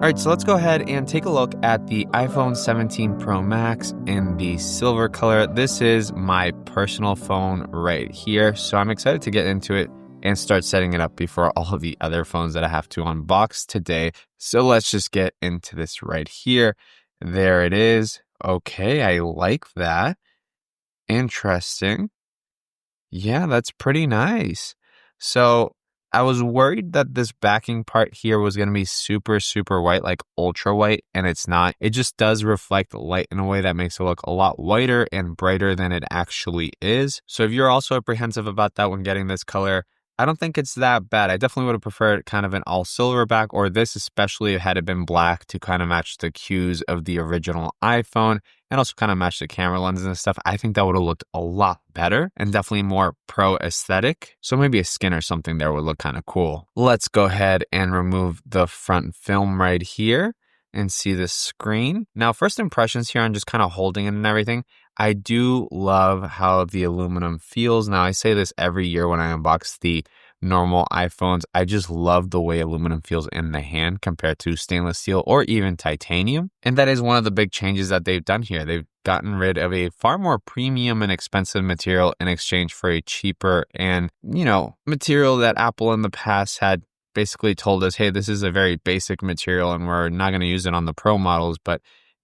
All right, so let's go ahead and take a look at the iPhone 17 Pro Max in the silver color. This is my personal phone right here, so I'm excited to get into it and start setting it up before all of the other phones that I have to unbox today. So let's just get into this right here. There it is. Okay, I like that. Interesting. Yeah, that's pretty nice. So I was worried that this backing part here was going to be super, super white, like ultra white, and it's not. It just does reflect light in a way that makes it look a lot whiter and brighter than it actually is. So if you're also apprehensive about that when getting this color, I don't think it's that bad. I definitely would have preferred kind of an all silver back, or this especially had it been black to kind of match the cues of the original iPhone and also kind of match the camera lenses and stuff. I think that would have looked a lot better and definitely more pro aesthetic. So maybe a skin or something there would look kind of cool. Let's go ahead and remove the front film right here and see the screen. Now, first impressions here on just kind of holding it and everything. I do love how the aluminum feels. Now, I say this every year when I unbox the normal iPhones. I just love the way aluminum feels in the hand compared to stainless steel or even titanium. And that is one of the big changes that they've done here. They've gotten rid of a far more premium and expensive material in exchange for a cheaper and, material that Apple in the past had basically told us, hey, this is a very basic material and we're not going to use it on the Pro models, but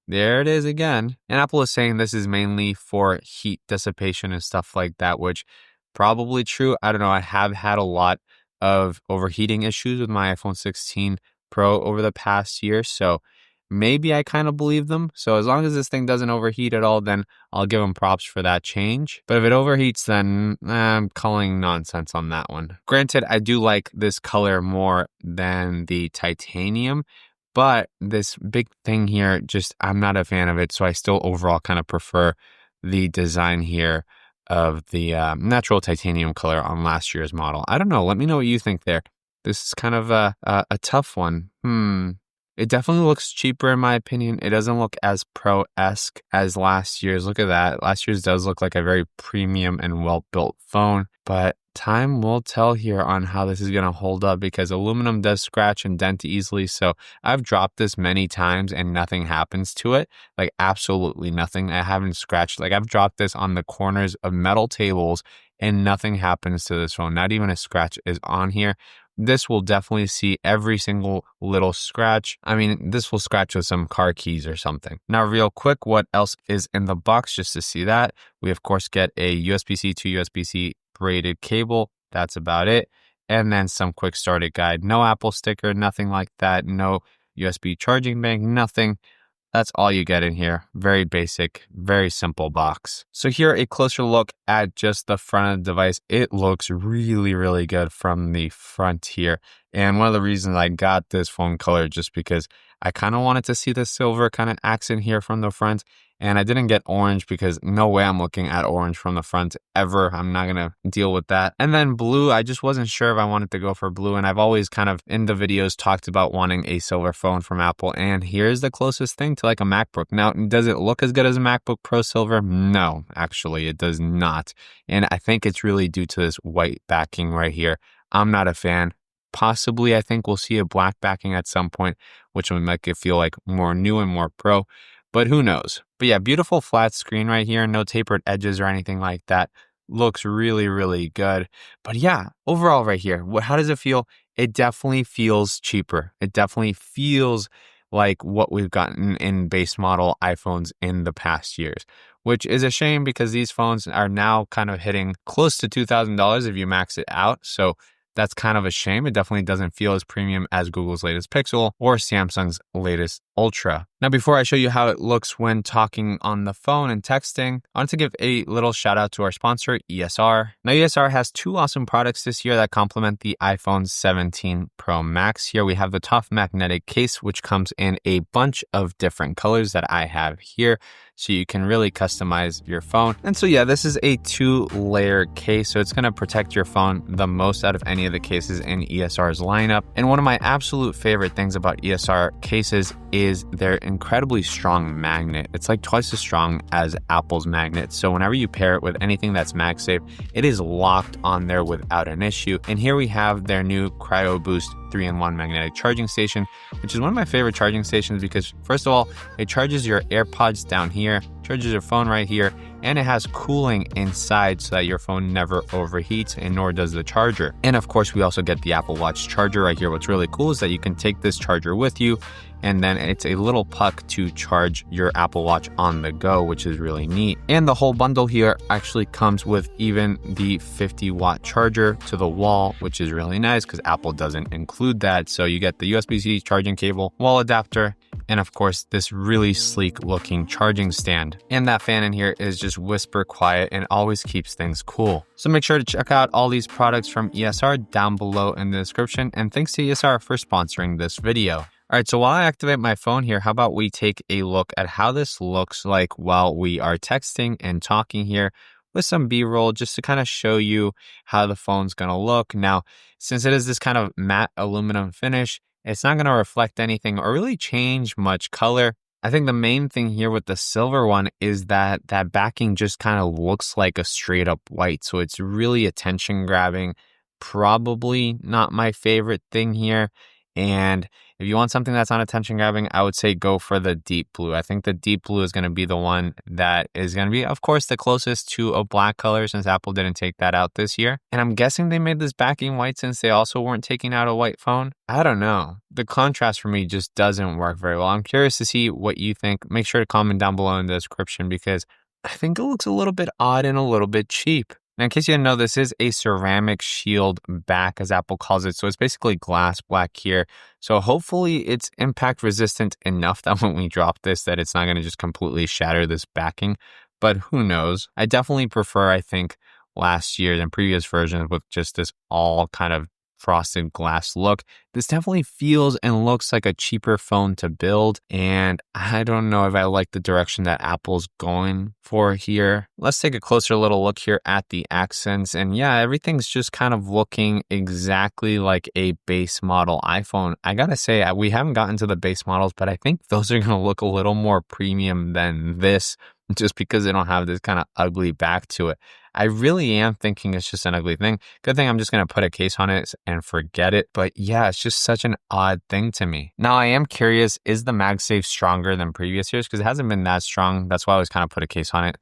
there it is again. And Apple is saying this is mainly for heat dissipation and stuff like that, which probably true. I don't know. I have had a lot of overheating issues with my iPhone 16 Pro over the past year, so maybe I kind of believe them. So as long as this thing doesn't overheat at all, then I'll give them props for that change. But if it overheats, then I'm calling nonsense on that one. Granted, I do like this color more than the titanium, but this big thing here, I'm not a fan of it. So I still overall kind of prefer the design here of the natural titanium color on last year's model. I don't know. Let me know what you think there. This is kind of a tough one. It definitely looks cheaper in my opinion. It doesn't look as pro-esque as last year's. Look at that. Last year's does look like a very premium and well-built phone, but time will tell here on how this is going to hold up because aluminum does scratch and dent easily. So I've dropped this many times and nothing happens to it. Like absolutely nothing. I haven't scratched. Like I've dropped this on the corners of metal tables and nothing happens to this phone. Not even a scratch is on here. This will definitely see every single little scratch. I mean, this will scratch with some car keys or something. Now, real quick, what else is in the box just to see that? We, of course, get a USB-C to USB-C braided cable. That's about it. And then some quick started guide. No Apple sticker, nothing like that. No USB charging bank, nothing. That's all you get in here. Very basic, very simple box. So here, a closer look at just the front of the device. It looks really, really good from the front here. And one of the reasons I got this phone color just because I kind of wanted to see the silver kind of accent here from the front. And I didn't get orange because no way I'm looking at orange from the front ever. I'm not going to deal with that. And then blue, I just wasn't sure if I wanted to go for blue. And I've always kind of in the videos talked about wanting a silver phone from Apple. And here's the closest thing to like a MacBook. Now, does it look as good as a MacBook Pro Silver? No, actually, it does not. And I think it's really due to this white backing right here. I'm not a fan. Possibly, I think we'll see a black backing at some point, which will make it feel like more new and more pro. But who knows? But yeah, beautiful flat screen right here. No tapered edges or anything like that. Looks really, really good. But yeah, overall right here, how does it feel? It definitely feels cheaper. It definitely feels like what we've gotten in base model iPhones in the past years, which is a shame because these phones are now kind of hitting close to $2,000 if you max it out. So that's kind of a shame. It definitely doesn't feel as premium as Google's latest Pixel or Samsung's latest Ultra. Now, before I show you how it looks when talking on the phone and texting, I want to give a little shout out to our sponsor, ESR. Now, ESR has two awesome products this year that complement the iPhone 17 Pro Max. Here we have the tough magnetic case, which comes in a bunch of different colors that I have here. So you can really customize your phone. And so yeah, this is a 2-layer case. So it's going to protect your phone the most out of any of the cases in ESR's lineup. And one of my absolute favorite things about ESR cases is their incredibly strong magnet. It's like twice as strong as Apple's magnet. So whenever you pair it with anything that's MagSafe, it is locked on there without an issue. And here we have their new CryoBoost 3-in-1 magnetic charging station, which is one of my favorite charging stations because, first of all, it charges your AirPods down here, charges your phone right here, and it has cooling inside so that your phone never overheats, and nor does the charger. And of course, we also get the Apple Watch charger right here. What's really cool is that you can take this charger with you, and then it's a little puck to charge your Apple Watch on the go, which is really neat. And the whole bundle here actually comes with even the 50-watt charger to the wall, which is really nice because Apple doesn't include that. So you get the USB-C charging cable, wall adapter, and of course, this really sleek looking charging stand. And that fan in here is just whisper quiet and always keeps things cool. So make sure to check out all these products from ESR down below in the description. And thanks to ESR for sponsoring this video. All right, so while I activate my phone here, how about we take a look at how this looks like while we are texting and talking here with some B-roll just to kind of show you how the phone's going to look. Now, since it is this kind of matte aluminum finish, it's not going to reflect anything or really change much color. I think the main thing here with the silver one is that that backing just kind of looks like a straight up white. So it's really attention grabbing. Probably not my favorite thing here. And if you want something that's not attention grabbing, I would say go for the deep blue. I think the deep blue is going to be the one that is going to be, of course, the closest to a black color since Apple didn't take that out this year. And I'm guessing they made this backing white since they also weren't taking out a white phone. I don't know. The contrast for me just doesn't work very well. I'm curious to see what you think. Make sure to comment down below in the description because I think it looks a little bit odd and a little bit cheap. Now, in case you didn't know, this is a ceramic shield back, as Apple calls it. So it's basically glass black here. So hopefully it's impact resistant enough that when we drop this, that it's not going to just completely shatter this backing. But who knows? I definitely prefer, I think, last year than previous versions with just this all kind of frosted glass look. This definitely feels and looks like a cheaper phone to build, and I don't know if I like the direction that Apple's going for here. Let's take a closer little look here at the accents, and yeah, everything's just kind of looking exactly like a base model iPhone. I gotta say, we haven't gotten to the base models, but I think those are gonna look a little more premium than this, just because they don't have this kind of ugly back to it. I really am thinking it's just an ugly thing. Good thing I'm just going to put a case on it and forget it. But yeah, it's just such an odd thing to me. Now, I am curious, is the MagSafe stronger than previous years? Because it hasn't been that strong. That's why I always kind of put a case on it.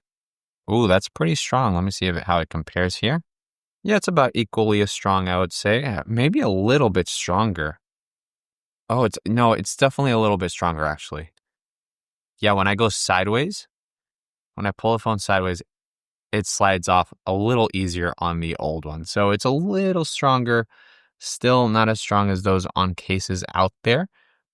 Ooh, that's pretty strong. Let me see how it compares here. Yeah, it's about equally as strong, I would say. Maybe a little bit stronger. Oh, it's definitely a little bit stronger, actually. Yeah, when I go sideways, when I pull the phone sideways, it slides off a little easier on the old one. So it's a little stronger, still not as strong as those on cases out there,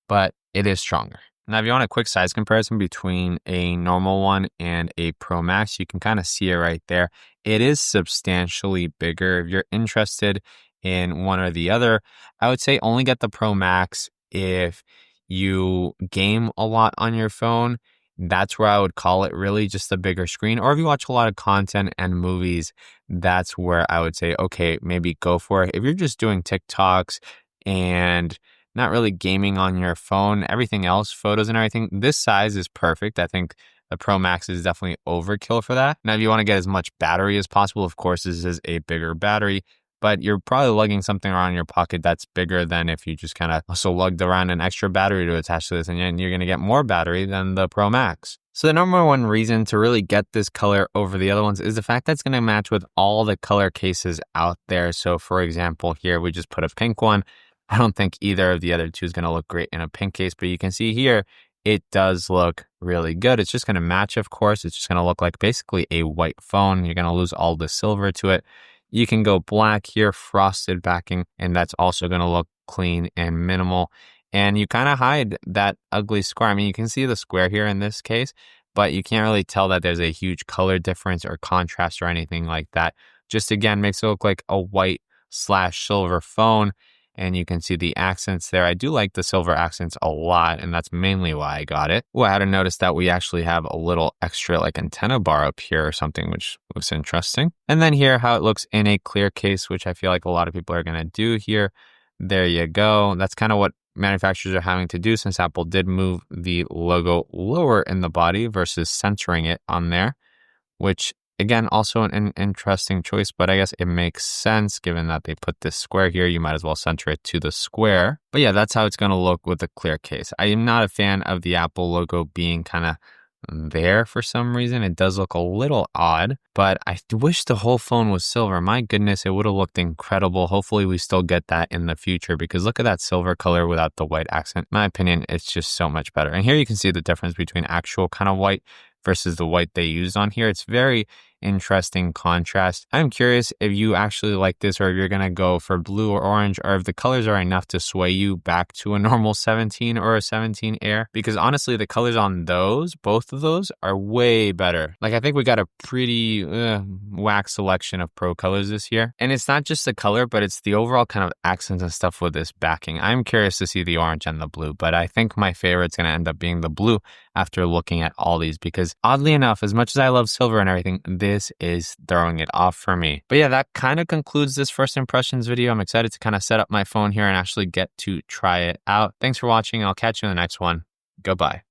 but it is stronger. Now, if you want a quick size comparison between a normal one and a Pro Max, you can kind of see it right there. It is substantially bigger. If you're interested in one or the other, I would say only get the Pro Max if you game a lot on your phone. That's where I would call it really just a bigger screen. Or if you watch a lot of content and movies, that's where I would say, okay, maybe go for it. If you're just doing TikToks and not really gaming on your phone, everything else, photos and everything, this size is perfect. I think the Pro Max is definitely overkill for that. Now, if you want to get as much battery as possible, of course, this is a bigger battery, but you're probably lugging something around in your pocket that's bigger than if you just kind of also lugged around an extra battery to attach to this, and you're going to get more battery than the Pro Max. So the number one reason to really get this color over the other ones is the fact that it's going to match with all the color cases out there. So for example, here we just put a pink one. I don't think either of the other two is going to look great in a pink case, but you can see here, it does look really good. It's just going to match, of course. It's just going to look like basically a white phone. You're going to lose all the silver to it. You can go black here, frosted backing, and that's also going to look clean and minimal. And you kind of hide that ugly square. I mean, you can see the square here in this case, but you can't really tell that there's a huge color difference or contrast or anything like that. Just again, makes it look like a white/silver phone. And you can see the accents there. I do like the silver accents a lot, and that's mainly why I got it. Oh, I had to notice that we actually have a little extra like antenna bar up here or something, which looks interesting. And then here, how it looks in a clear case, which I feel like a lot of people are going to do here. There you go. That's kind of what manufacturers are having to do since Apple did move the logo lower in the body versus centering it on there, which Again, also an interesting choice, but I guess it makes sense given that they put this square here. You might as well center it to the square. But yeah, that's how it's going to look with a clear case. I am not a fan of the Apple logo being kind of there for some reason. It does look a little odd, but I wish the whole phone was silver. My goodness, it would have looked incredible. Hopefully we still get that in the future, because look at that silver color without the white accent. In my opinion, it's just so much better. And here you can see the difference between actual kind of white versus the white they used on here. It's very interesting contrast. I'm curious if you actually like this, or if you're going to go for blue or orange, or if the colors are enough to sway you back to a normal 17 or a 17 Air, because honestly, the colors on those, both of those, are way better. Like, I think we got a pretty whack selection of Pro colors this year. And it's not just the color, but it's the overall kind of accents and stuff with this backing. I'm curious to see the orange and the blue, but I think my favorite's going to end up being the blue after looking at all these, because oddly enough, as much as I love silver and everything, this is throwing it off for me. But yeah, that kind of concludes this first impressions video. I'm excited to kind of set up my phone here and actually get to try it out. Thanks for watching. I'll catch you in the next one. Goodbye.